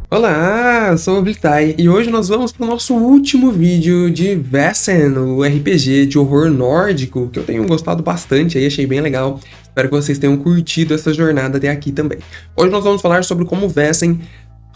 Olá, eu sou o Vitai e hoje nós vamos para o nosso último vídeo de Vaesen, o RPG de horror nórdico, que eu tenho gostado bastante aí, achei bem legal. Espero que vocês tenham curtido essa jornada até aqui também. Hoje nós vamos falar sobre como Vaesen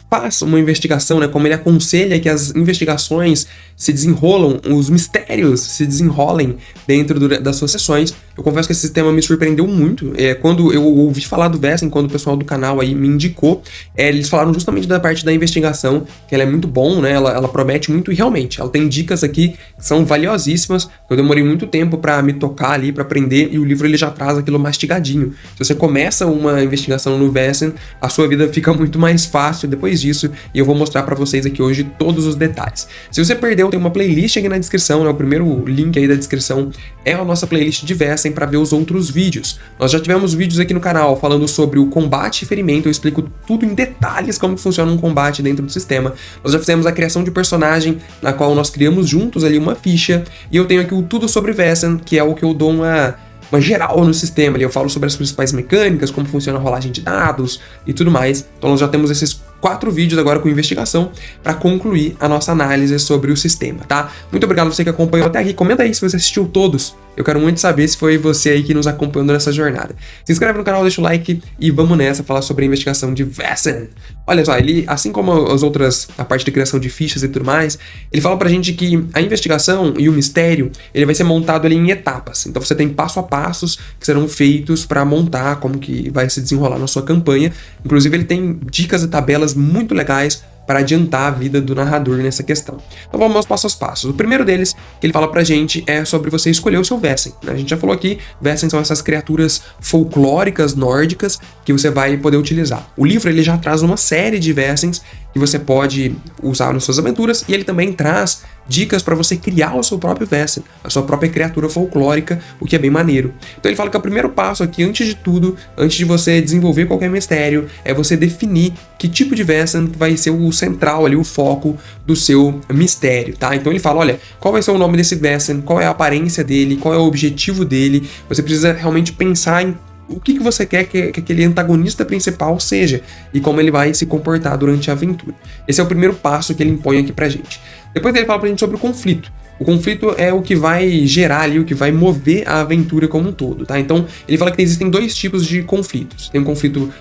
faz uma investigação, né? Como ele aconselha que as investigações se desenrolam, os mistérios se desenrolem dentro das suas sessões. Eu confesso que esse sistema me surpreendeu muito. Quando eu ouvi falar do Vaesen, quando o pessoal do canal aí me indicou, eles falaram justamente da parte da investigação, que ela é muito bom, né? Ela promete muito e realmente, ela tem dicas aqui que são valiosíssimas. Eu demorei muito tempo para me tocar ali, para aprender, e o livro ele já traz aquilo mastigadinho. Se você começa uma investigação no Vaesen, a sua vida fica muito mais fácil depois disso, e eu vou mostrar para vocês aqui hoje todos os detalhes. Se você perdeu, tem uma playlist aqui na descrição, né? O primeiro link aí da descrição é a nossa playlist de Vaesen para ver os outros vídeos. Nós já tivemos vídeos aqui no canal falando sobre o combate e ferimento, eu explico tudo em detalhes como funciona um combate dentro do sistema. Nós já fizemos a criação de personagem, na qual nós criamos juntos ali uma ficha, e eu tenho aqui o Tudo sobre Vaesen, que é o que eu dou uma geral no sistema ali. Eu falo sobre as principais mecânicas, como funciona a rolagem de dados e tudo mais. Então nós já temos esses 4 vídeos agora com investigação para concluir a nossa análise sobre o sistema, tá? Muito obrigado a você que acompanhou até aqui. Comenta aí se você assistiu todos. Eu quero muito saber se foi você aí que nos acompanhou nessa jornada. Se inscreve no canal, deixa o like e vamos nessa falar sobre a investigação de Vaesen. Olha só, ele, assim como as outras, a parte de criação de fichas e tudo mais, ele fala pra gente que a investigação e o mistério, ele vai ser montado ali em etapas. Então você tem passo a passos que serão feitos para montar como que vai se desenrolar na sua campanha. Inclusive ele tem dicas e tabelas muito legais para adiantar a vida do narrador nessa questão. Então vamos aos passos a passos. O primeiro deles, que ele fala pra gente, é sobre você escolher o seu Vaesen, né? A gente já falou aqui, Vaesen são essas criaturas folclóricas nórdicas que você vai poder utilizar. O livro ele já traz uma série de Vaesens que você pode usar nas suas aventuras, e ele também traz dicas para você criar o seu próprio Vaesen, a sua própria criatura folclórica, o que é bem maneiro. Então ele fala que o primeiro passo aqui, antes de tudo, antes de você desenvolver qualquer mistério, é você definir que tipo de Vaesen vai ser o central ali, o foco do seu mistério, tá? Então ele fala, olha, qual vai ser o nome desse Vaesen, qual é a aparência dele, qual é o objetivo dele. Você precisa realmente pensar em o que você quer que aquele antagonista principal seja e como ele vai se comportar durante a aventura. Esse é o primeiro passo que ele impõe aqui pra gente. Depois ele fala pra gente sobre o conflito. O conflito é o que vai gerar ali, o que vai mover a aventura como um todo, tá? Então, ele fala que existem 2 tipos de conflitos. Tem o conflito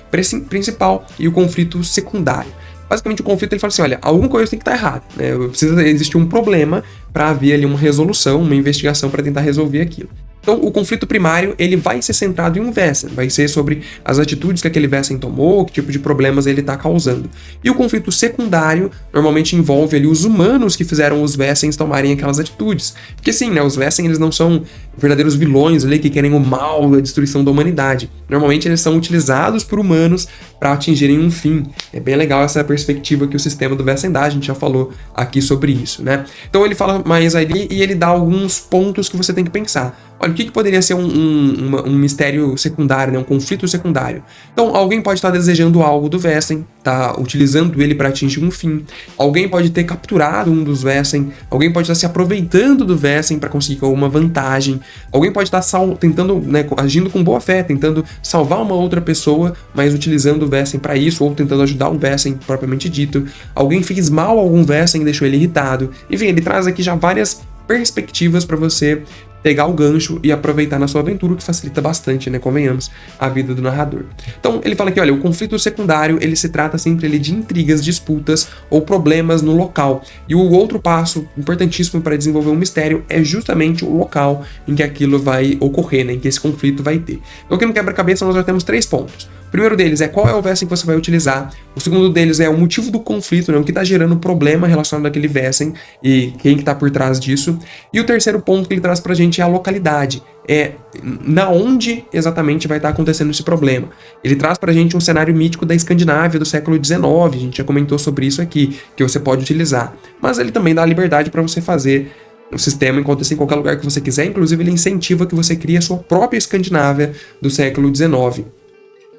principal e o conflito secundário. Basicamente, o conflito, ele fala assim, olha, alguma coisa tem que estar errada, né? Precisa existir um problema para haver ali uma resolução, uma investigação para tentar resolver aquilo. Então, o conflito primário, ele vai ser centrado em um Vaesen, vai ser sobre as atitudes que aquele Vaesen tomou, que tipo de problemas ele está causando. E o conflito secundário, normalmente envolve ali os humanos que fizeram os Vaesens tomarem aquelas atitudes. Porque sim, né, os Vaesen, eles não são verdadeiros vilões ali que querem o mal, a destruição da humanidade. Normalmente eles são utilizados por humanos para atingirem um fim. É bem legal essa perspectiva que o sistema do Vaesen dá, a gente já falou aqui sobre isso, né? Então ele fala mais ali e ele dá alguns pontos que você tem que pensar. Olha, o que poderia ser um mistério secundário, né? Um conflito secundário? Então, alguém pode estar desejando algo do Vaesen, tá utilizando ele para atingir um fim. Alguém pode ter capturado um dos Vaesen. Alguém pode estar se aproveitando do Vaesen para conseguir alguma vantagem. Alguém pode estar tentando, né, agindo com boa fé, tentando salvar uma outra pessoa, mas utilizando o Vaesen para isso, ou tentando ajudar um Vaesen propriamente dito. Alguém fez mal a algum Vaesen e deixou ele irritado. Enfim, ele traz aqui já várias perspectivas para você pegar o gancho e aproveitar na sua aventura, o que facilita bastante, né, convenhamos, a vida do narrador. Então, ele fala que, olha, o conflito secundário, ele se trata sempre ali de intrigas, disputas ou problemas no local. E o outro passo importantíssimo para desenvolver um mistério é justamente o local em que aquilo vai ocorrer, né, em que esse conflito vai ter. Então, aqui no quebra-cabeça nós já temos 3 pontos. O primeiro deles é qual é o Vaesen que você vai utilizar. O segundo deles é o motivo do conflito, né, o que está gerando problema relacionado àquele Vaesen e quem que está por trás disso. E o terceiro ponto que ele traz pra gente é a localidade. É na onde exatamente vai estar acontecendo esse problema. Ele traz pra gente um cenário mítico da Escandinávia do século XIX, a gente já comentou sobre isso aqui, que você pode utilizar. Mas ele também dá a liberdade para você fazer o sistema acontecer em qualquer lugar que você quiser, inclusive ele incentiva que você crie a sua própria Escandinávia do século XIX.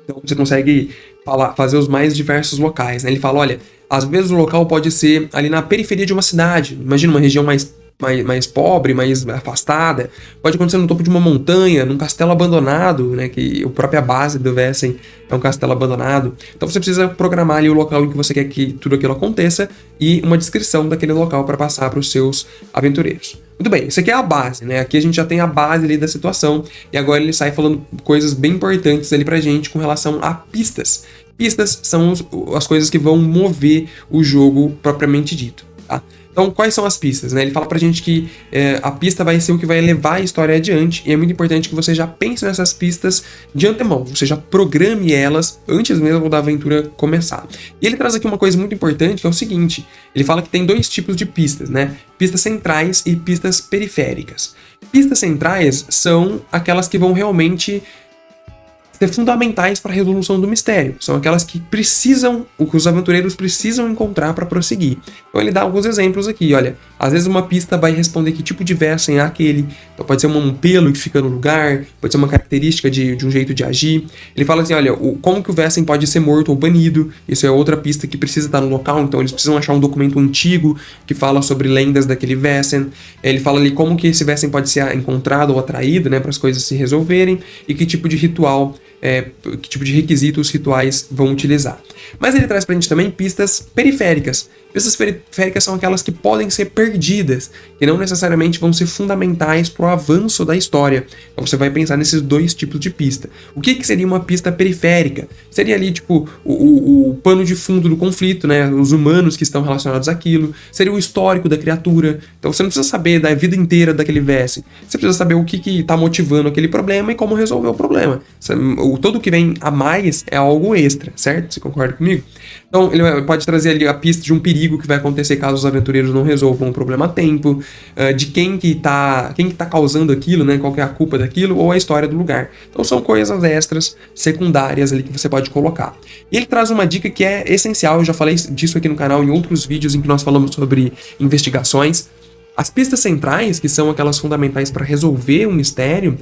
Então você consegue fazer os mais diversos locais, né? Ele fala, olha, às vezes o local pode ser ali na periferia de uma cidade, imagina uma região mais mais pobre, mais afastada. Pode acontecer no topo de uma montanha, num castelo abandonado, né? Que a própria base do Vessen é um castelo abandonado. Então você precisa programar ali o local em que você quer que tudo aquilo aconteça e uma descrição daquele local para passar para os seus aventureiros. Muito bem, isso aqui é a base, né? Aqui a gente já tem a base ali da situação e agora ele sai falando coisas bem importantes ali pra gente com relação a pistas. Pistas são as coisas que vão mover o jogo propriamente dito, tá? Então, quais são as pistas, né? Ele fala pra gente que a pista vai ser o que vai levar a história adiante e é muito importante que você já pense nessas pistas de antemão, você já programe elas antes mesmo da aventura começar. E ele traz aqui uma coisa muito importante que é o seguinte, ele fala que tem dois tipos de pistas, né? Pistas centrais e pistas periféricas. Pistas centrais são aquelas que vão realmente ser fundamentais para a resolução do mistério. São aquelas que precisam, o que os aventureiros precisam encontrar para prosseguir. Então ele dá alguns exemplos aqui, olha. Às vezes uma pista vai responder que tipo de Vessen é aquele. Então pode ser um pelo que fica no lugar, pode ser uma característica de um jeito de agir. Ele fala assim, olha, como que o Vessen pode ser morto ou banido. Isso é outra pista que precisa estar no local, então eles precisam achar um documento antigo que fala sobre lendas daquele Vessen. Ele fala ali como que esse Vessen pode ser encontrado ou atraído, né, para as coisas se resolverem e que tipo de ritual, que tipo de requisitos rituais vão utilizar. Mas ele traz pra gente também pistas periféricas. Pistas periféricas são aquelas que podem ser perdidas, que não necessariamente vão ser fundamentais para o avanço da história. Então você vai pensar nesses dois tipos de pista. O que seria uma pista periférica? Seria ali, tipo, o pano de fundo do conflito, né? Os humanos que estão relacionados àquilo. Seria o histórico da criatura. Então você não precisa saber da vida inteira daquele Vessen. Você precisa saber o que está motivando aquele problema e como resolver o problema. Tudo que vem a mais é algo extra, certo? Você concorda comigo? Então ele pode trazer ali a pista de um perigo que vai acontecer caso os aventureiros não resolvam o problema a tempo, de quem que tá causando aquilo, né? Qual que é a culpa daquilo, ou a história do lugar. Então são coisas extras, secundárias ali que você pode colocar. E ele traz uma dica que é essencial, eu já falei disso aqui no canal em outros vídeos em que nós falamos sobre investigações. As pistas centrais, que são aquelas fundamentais para resolver um mistério,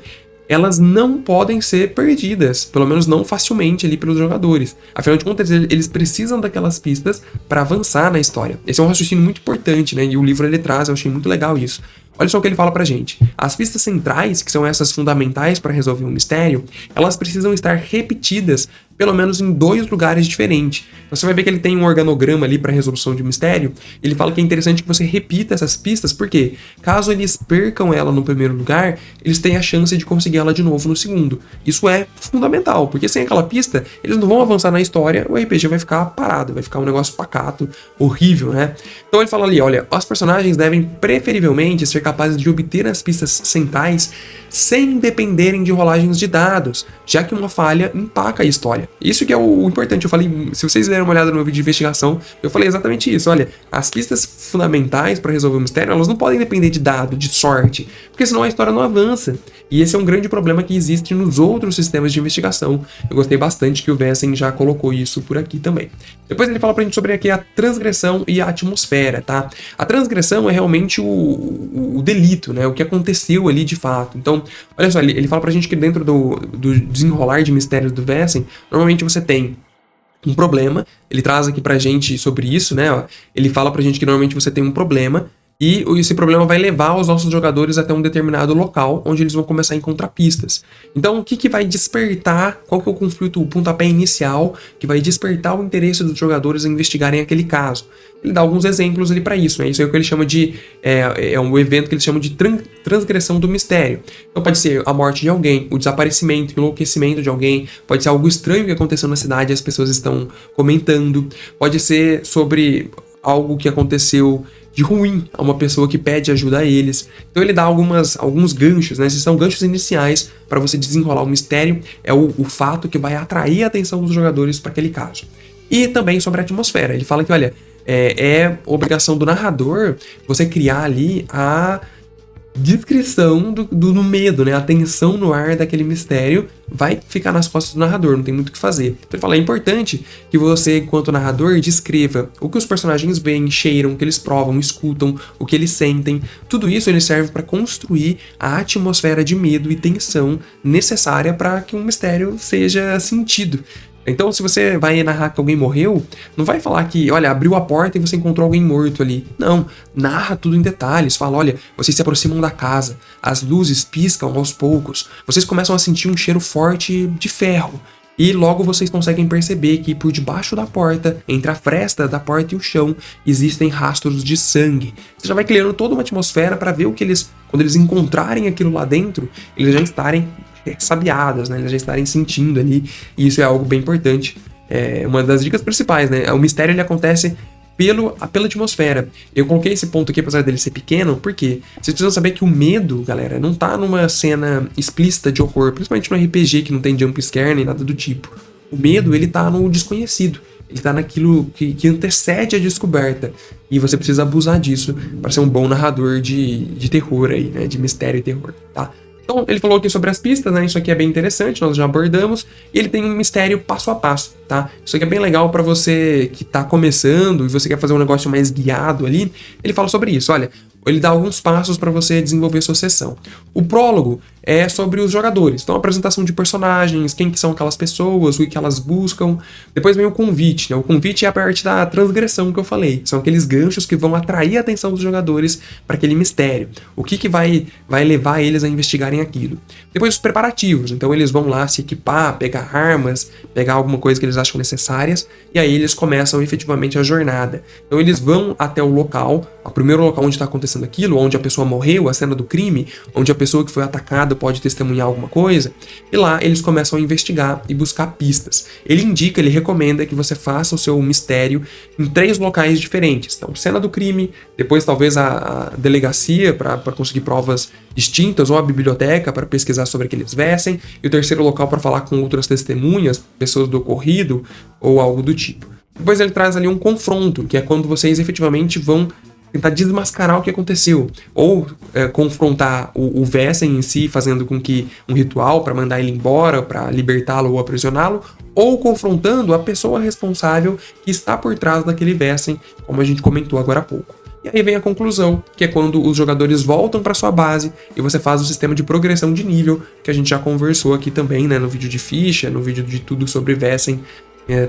elas não podem ser perdidas, pelo menos não facilmente ali pelos jogadores. Afinal de contas, eles precisam daquelas pistas para avançar na história. Esse é um raciocínio muito importante, né? E o livro ele traz, eu achei muito legal isso. Olha só o que ele fala pra gente. As pistas centrais, que são essas fundamentais para resolver um mistério, elas precisam estar repetidas pelo menos em 2 lugares diferentes. Você vai ver que ele tem um organograma ali para resolução de mistério. Ele fala que é interessante que você repita essas pistas, porque caso eles percam ela no primeiro lugar, eles têm a chance de conseguir ela de novo no segundo. Isso é fundamental, porque sem aquela pista, eles não vão avançar na história, o RPG vai ficar parado, vai ficar um negócio pacato, horrível, né? Então ele fala ali, olha, os personagens devem preferivelmente ser capazes de obter as pistas centrais sem dependerem de rolagens de dados, já que uma falha empaca a história. Isso que é o importante, eu falei, se vocês derem uma olhada no meu vídeo de investigação, eu falei exatamente isso, olha, as pistas fundamentais para resolver o mistério, elas não podem depender de dado, de sorte, porque senão a história não avança. E esse é um grande problema que existe nos outros sistemas de investigação. Eu gostei bastante que o Vessen já colocou isso por aqui também. Depois ele fala pra gente sobre aqui a transgressão e a atmosfera, tá? A transgressão é realmente o delito, né? O que aconteceu ali de fato. Então, olha só, ele fala pra gente que dentro do desenrolar de mistérios do Vessen, normalmente você tem um problema, ele traz aqui pra gente sobre isso, né? Ele fala pra gente que normalmente você tem um problema, e esse problema vai levar os nossos jogadores até um determinado local, onde eles vão começar a encontrar pistas. Então, o que vai despertar, qual que é o conflito, o pontapé inicial, que vai despertar o interesse dos jogadores em investigarem aquele caso? Ele dá alguns exemplos ali para isso, né? Isso é o que ele chama de... é um evento que eles chamam de transgressão do mistério. Então pode ser a morte de alguém, o desaparecimento, o enlouquecimento de alguém, pode ser algo estranho que aconteceu na cidade e as pessoas estão comentando, pode ser sobre algo que aconteceu de ruim a uma pessoa que pede ajuda a eles. Então ele dá alguns ganchos, né? Esses são ganchos iniciais para você desenrolar o mistério, é o fato que vai atrair a atenção dos jogadores para aquele caso. E também sobre a atmosfera, ele fala que, olha, é obrigação do narrador você criar ali a descrição do medo, né? A tensão no ar daquele mistério vai ficar nas costas do narrador, não tem muito o que fazer. Então ele fala, é importante que você, enquanto narrador, descreva o que os personagens veem, cheiram, o que eles provam, escutam, o que eles sentem. Tudo isso ele serve para construir a atmosfera de medo e tensão necessária para que um mistério seja sentido. Então, se você vai narrar que alguém morreu, não vai falar que, olha, abriu a porta e você encontrou alguém morto ali. Não, narra tudo em detalhes. Fala, olha, vocês se aproximam da casa, as luzes piscam aos poucos, vocês começam a sentir um cheiro forte de ferro. E logo vocês conseguem perceber que por debaixo da porta, entre a fresta da porta e o chão, existem rastros de sangue. Você já vai criando toda uma atmosfera para ver o que eles, quando eles encontrarem aquilo lá dentro, eles já estarem sabiadas, né? Eles já estarem sentindo ali. E isso é algo bem importante. É uma das dicas principais, né? O mistério ele acontece pela atmosfera. Eu coloquei esse ponto aqui, apesar dele ser pequeno, porque vocês precisam saber que o medo, galera, não tá numa cena explícita de horror, principalmente no RPG que não tem jump scare nem nada do tipo. O medo, ele tá no desconhecido. Ele tá naquilo que antecede a descoberta. E você precisa abusar disso para ser um bom narrador de terror aí, né? De mistério e terror, tá? Então, ele falou aqui sobre as pistas, né? Isso aqui é bem interessante, nós já abordamos. E ele tem um mistério passo a passo, tá? Isso aqui é bem legal para você que tá começando e você quer fazer um negócio mais guiado ali. Ele fala sobre isso, olha, ele dá alguns passos para você desenvolver sua sessão. O prólogo é sobre os jogadores, então a apresentação de personagens, quem que são aquelas pessoas, o que elas buscam. Depois vem o convite, né? O convite é a parte da transgressão que eu falei, são aqueles ganchos que vão atrair a atenção dos jogadores para aquele mistério. O que vai levar eles a investigarem aquilo. Depois os preparativos, então eles vão lá se equipar, pegar armas, pegar alguma coisa que eles acham necessárias, e aí eles começam efetivamente a jornada. Então eles vão até o local, o primeiro local onde está acontecendo aquilo, onde a pessoa morreu, a cena do crime, onde a pessoa que foi atacada pode testemunhar alguma coisa, e lá eles começam a investigar e buscar pistas. Ele recomenda que você faça o seu mistério em 3 locais diferentes. Então, cena do crime, depois talvez a delegacia para conseguir provas distintas, ou a biblioteca para pesquisar sobre aqueles Vessen, e o terceiro local para falar com outras testemunhas, pessoas do ocorrido, ou algo do tipo. Depois ele traz ali um confronto, que é quando vocês efetivamente vão tentar desmascarar o que aconteceu, ou confrontar o Vessen em si, fazendo com que um ritual para mandar ele embora, para libertá-lo ou aprisioná-lo, ou confrontando a pessoa responsável que está por trás daquele Vessen, como a gente comentou agora há pouco. E aí vem a conclusão, que é quando os jogadores voltam para sua base e você faz o sistema de progressão de nível, que a gente já conversou aqui também, né, no vídeo de ficha, no vídeo de tudo sobre Vessen,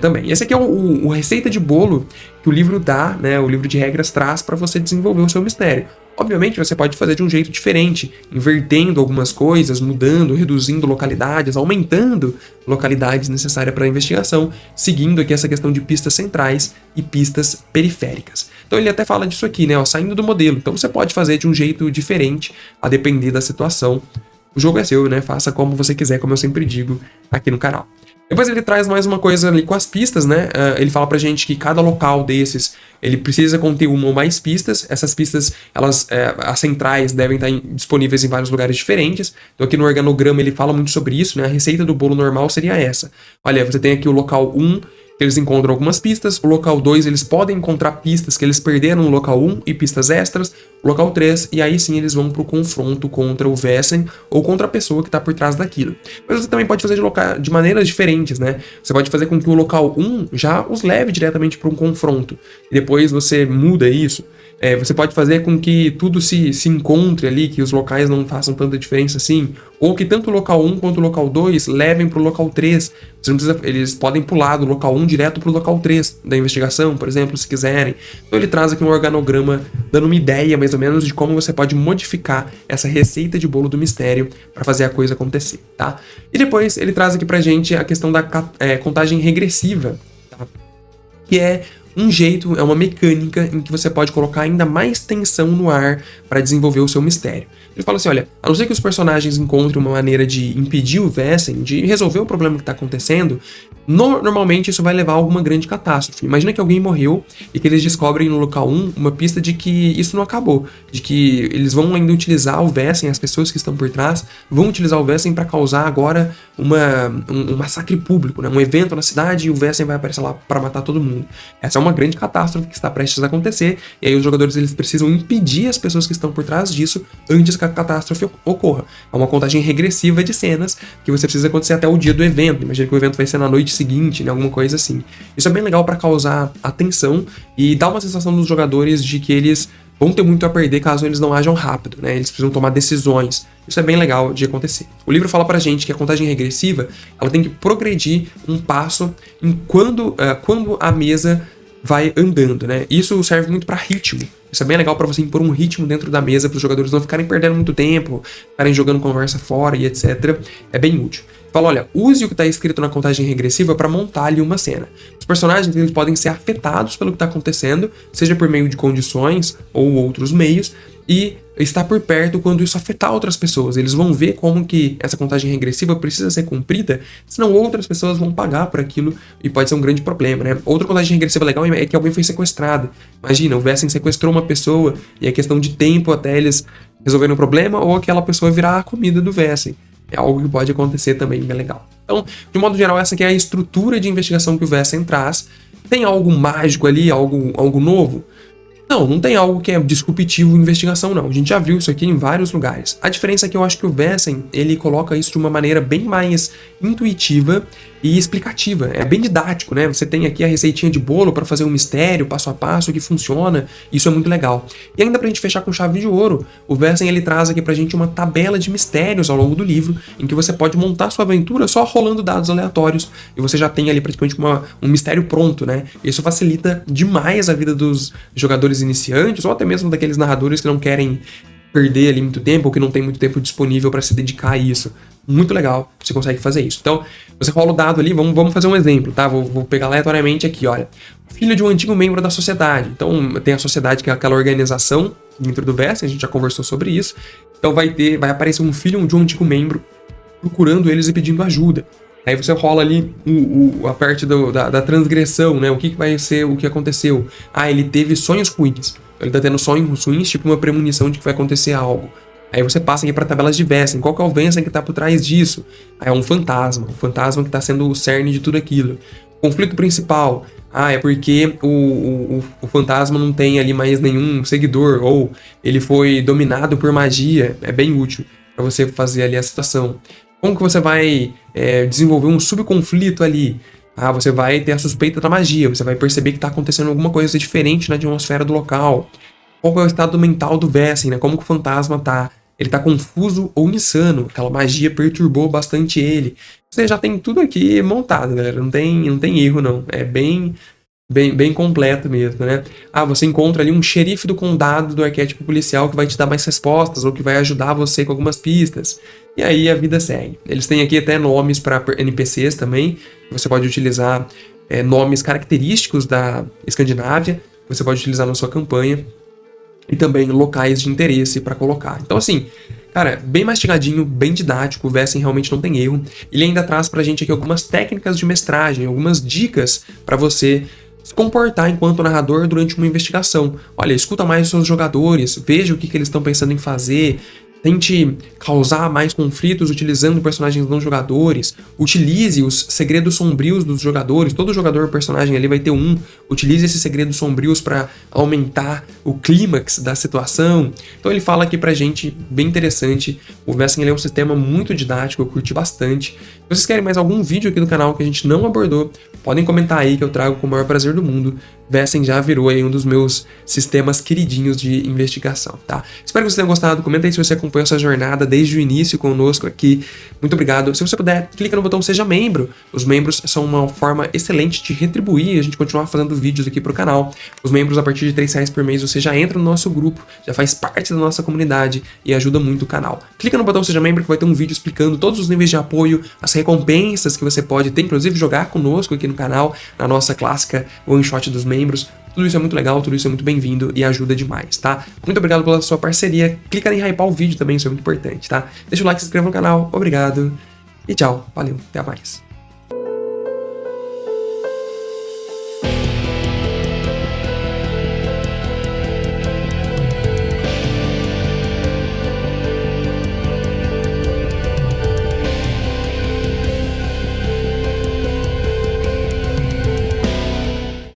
também. Esse aqui é o receita de bolo que o livro dá, né? O livro de regras traz para você desenvolver o seu mistério. Obviamente você pode fazer de um jeito diferente, invertendo algumas coisas, mudando, reduzindo localidades, aumentando localidades necessárias para a investigação, seguindo aqui essa questão de pistas centrais e pistas periféricas. Então ele até fala disso aqui, né? Ó, saindo do modelo. Então você pode fazer de um jeito diferente, a depender da situação. O jogo é seu, né? Faça como você quiser, como eu sempre digo aqui no canal. Depois ele traz mais uma coisa ali com as pistas, né? Ele fala pra gente que cada local desses, ele precisa conter uma ou mais pistas. Essas pistas, as centrais devem estar disponíveis em vários lugares diferentes. Então aqui no organograma ele fala muito sobre isso, né? A receita do bolo normal seria essa. Olha, você tem aqui o local 1, que eles encontram algumas pistas. O local 2, eles podem encontrar pistas que eles perderam no local 1 e pistas extras. O local 3, e aí sim eles vão pro confronto contra o Vessen ou contra a pessoa que está por trás daquilo. Mas você também pode fazer de maneiras diferentes, né? Você pode fazer com que o local 1 já os leve diretamente para um confronto. E depois você muda isso. Você pode fazer com que tudo se encontre ali, que os locais não façam tanta diferença assim, ou que tanto o local 1 quanto o local 2 levem para o local 3. Você não precisa, eles podem pular do local 1 direto para o local 3 da investigação, por exemplo, se quiserem. Então ele traz aqui um organograma dando uma ideia mais ou menos de como você pode modificar essa receita de bolo do mistério para fazer a coisa acontecer, tá? E depois ele traz aqui pra gente a questão da contagem regressiva, tá? Que é um jeito, é uma mecânica em que você pode colocar ainda mais tensão no ar para desenvolver o seu mistério. Ele fala assim, olha, a não ser que os personagens encontrem uma maneira de impedir o Vessen, de resolver o problema que está acontecendo, normalmente isso vai levar a alguma grande catástrofe. Imagina que alguém morreu e que eles descobrem no local 1 uma pista de que isso não acabou, de que eles vão ainda utilizar o Vessen, as pessoas que estão por trás, vão utilizar o Vessen para causar agora um massacre público, né? Um evento na cidade e o Vessen vai aparecer lá para matar todo mundo. Essa é uma grande catástrofe que está prestes a acontecer, e aí os jogadores eles precisam impedir as pessoas que estão por trás disso antes que a catástrofe ocorra. É uma contagem regressiva de cenas que você precisa acontecer até o dia do evento. Imagina que o evento vai ser na noite seguinte, né? Alguma coisa assim. Isso é bem legal para causar atenção e dar uma sensação dos jogadores de que eles vão ter muito a perder caso eles não ajam rápido, né? Eles precisam tomar decisões. Isso é bem legal de acontecer. O livro fala pra gente que a contagem regressiva, ela tem que progredir um passo quando a mesa vai andando, né? Isso serve muito para ritmo. Isso é bem legal para você impor um ritmo dentro da mesa para os jogadores não ficarem perdendo muito tempo, ficarem jogando conversa fora e etc. É bem útil. Fala, olha, use o que está escrito na contagem regressiva para montar ali uma cena. Os personagens eles podem ser afetados pelo que está acontecendo, seja por meio de condições ou outros meios, e estar por perto quando isso afetar outras pessoas. Eles vão ver como que essa contagem regressiva precisa ser cumprida, senão outras pessoas vão pagar por aquilo e pode ser um grande problema, né? Outra contagem regressiva legal é que alguém foi sequestrado. Imagina, o Vessen sequestrou uma pessoa e é questão de tempo até eles resolverem o problema ou aquela pessoa virar a comida do Vessen. É algo que pode acontecer também, bem legal. Então, de modo geral, essa aqui é a estrutura de investigação que o Vessen traz. Tem algo mágico ali, algo novo? Não tem algo que é disruptivo em investigação, não. A gente já viu isso aqui em vários lugares. A diferença é que eu acho que o Vessen, ele coloca isso de uma maneira bem mais intuitiva e explicativa. É bem didático, né? Você tem aqui a receitinha de bolo para fazer um mistério, passo a passo, que funciona. Isso é muito legal. E ainda pra gente fechar com chave de ouro, o Vessen, ele traz aqui pra gente uma tabela de mistérios ao longo do livro, em que você pode montar sua aventura só rolando dados aleatórios, e você já tem ali praticamente um mistério pronto, né? Isso facilita demais a vida dos jogadores iniciantes, ou até mesmo daqueles narradores que não querem perder ali muito tempo, ou que não tem muito tempo disponível para se dedicar a isso. Muito legal, você consegue fazer isso. Então, você rola o dado ali, vamos fazer um exemplo, tá? Vou pegar aleatoriamente aqui, olha. Filho de um antigo membro da sociedade. Então, tem a sociedade que é aquela organização dentro do Vessen, a gente já conversou sobre isso. Então, vai aparecer um filho de um antigo membro procurando eles e pedindo ajuda. Aí você rola ali a parte da transgressão, né? O que vai ser o que aconteceu? Ah, ele teve sonhos ruins. Ele tá tendo sonhos ruins, tipo uma premonição de que vai acontecer algo. Aí você passa aqui para tabelas de Vessen. Qual que é o Vessen que tá por trás disso? Aí é um fantasma que tá sendo o cerne de tudo aquilo. Conflito principal. Ah, é porque o fantasma não tem ali mais nenhum seguidor, ou ele foi dominado por magia. É bem útil para você fazer ali a situação. Como que você vai desenvolver um subconflito ali? Ah, você vai ter a suspeita da magia, você vai perceber que está acontecendo alguma coisa diferente na atmosfera do local. Qual é o estado mental do Vessen, né? Como que o fantasma tá? Ele tá confuso ou insano? Aquela magia perturbou bastante ele. Você já tem tudo aqui montado, galera. Não tem erro, não. É bem completo mesmo, né? Ah, você encontra ali um xerife do condado do arquétipo policial que vai te dar mais respostas ou que vai ajudar você com algumas pistas. E aí a vida segue. Eles têm aqui até nomes para NPCs também. Você pode utilizar nomes característicos da Escandinávia. Você pode utilizar na sua campanha. E também locais de interesse para colocar. Então assim, cara, bem mastigadinho, bem didático, o Vessen realmente não tem erro. Ele ainda traz pra gente aqui algumas técnicas de mestragem, algumas dicas para você se comportar enquanto narrador durante uma investigação. Olha, escuta mais os seus jogadores, veja o que eles estão pensando em fazer, tente causar mais conflitos utilizando personagens não jogadores, utilize os segredos sombrios dos jogadores, todo jogador personagem ali vai ter um, utilize esses segredos sombrios para aumentar o clímax da situação. Então ele fala aqui pra gente, bem interessante, o Vessen é um sistema muito didático, eu curti bastante. Se vocês querem mais algum vídeo aqui do canal que a gente não abordou, podem comentar aí que eu trago com o maior prazer do mundo. Vessen já virou aí um dos meus sistemas queridinhos de investigação, tá? Espero que vocês tenham gostado, comenta aí se você acompanhou essa jornada desde o início conosco aqui. Muito obrigado. Se você puder, clica no botão Seja Membro. Os membros são uma forma excelente de retribuir a gente continuar fazendo vídeos aqui pro canal. Os membros, a partir de R$3 por mês, você já entra no nosso grupo, já faz parte da nossa comunidade e ajuda muito o canal. Clica no botão Seja Membro que vai ter um vídeo explicando todos os níveis de apoio, as recompensas que você pode ter, inclusive jogar conosco aqui no canal, na nossa clássica One Shot dos membros. Tudo isso é muito legal, tudo isso é muito bem-vindo e ajuda demais, tá? Muito obrigado pela sua parceria. Clica em hypar o vídeo também, isso é muito importante, tá? Deixa o like, se inscreva no canal. Obrigado e tchau. Valeu, até mais.